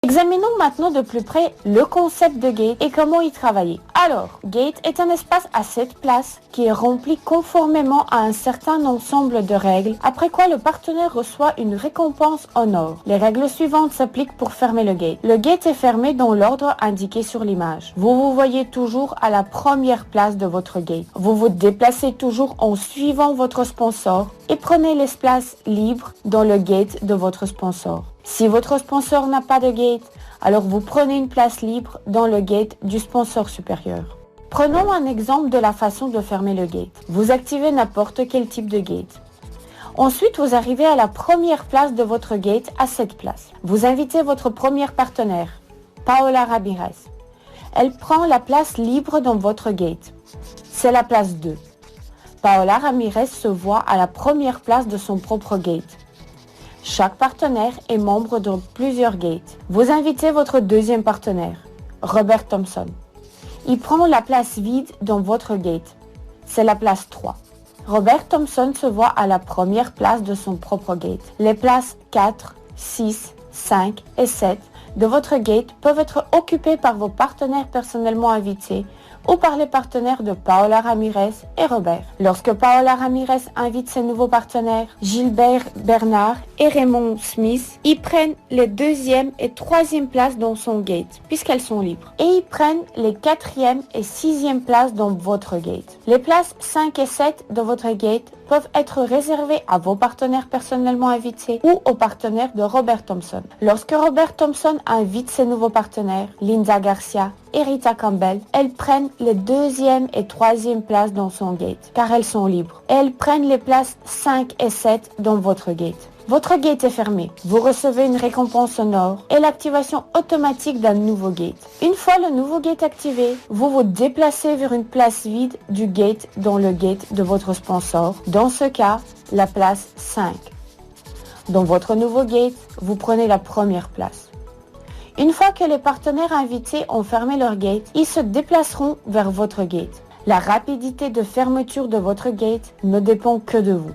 Examinons maintenant de plus près le concept de gate et comment y travailler. Alors, gate est un espace à 7 places qui est rempli conformément à un certain ensemble de règles, après quoi le partenaire reçoit une récompense en or. Les règles suivantes s'appliquent pour fermer le gate. Le gate est fermé dans l'ordre indiqué sur l'image. Vous vous voyez toujours à la première place de votre gate. Vous vous déplacez toujours en suivant votre sponsor et prenez l'espace libre dans le gate de votre sponsor. Si votre sponsor n'a pas de gate, alors vous prenez une place libre dans le gate du sponsor supérieur. Prenons un exemple de la façon de fermer le gate. Vous activez n'importe quel type de gate. Ensuite, vous arrivez à la première place de votre gate à cette place. Vous invitez votre première partenaire, Paola Ramirez. Elle prend la place libre dans votre gate. C'est la place 2. Paola Ramirez se voit à la première place de son propre gate. Chaque partenaire est membre de plusieurs gates. Vous invitez votre deuxième partenaire, Robert Thompson. Il prend la place vide dans votre gate. C'est la place 3. Robert Thompson se voit à la première place de son propre gate. Les places 4, 6, 5 et 7 de votre gate peuvent être occupées par vos partenaires personnellement invités ou par les partenaires de Paola Ramirez et Robert. Lorsque Paola Ramirez invite ses nouveaux partenaires, Gilbert Bernard et Raymond Smith, ils prennent les deuxième et troisième places dans son gate, puisqu'elles sont libres. Et ils prennent les quatrième et sixième places dans votre gate. Les places 5 et 7 de votre gate peuvent être réservées à vos partenaires personnellement invités ou aux partenaires de Robert Thompson. Lorsque Robert Thompson invite ses nouveaux partenaires, Linda Garcia et Rita Campbell, elles prennent les deuxième et troisième places dans son gate, car elles sont libres. Et elles prennent les places 5 et 7 dans votre gate. Votre gate est fermé. Vous recevez une récompense sonore et l'activation automatique d'un nouveau gate. Une fois le nouveau gate activé, vous vous déplacez vers une place vide du gate dans le gate de votre sponsor. Dans ce cas, la place 5. Dans votre nouveau gate, vous prenez la première place. Une fois que les partenaires invités ont fermé leur gate, ils se déplaceront vers votre gate. La rapidité de fermeture de votre gate ne dépend que de vous.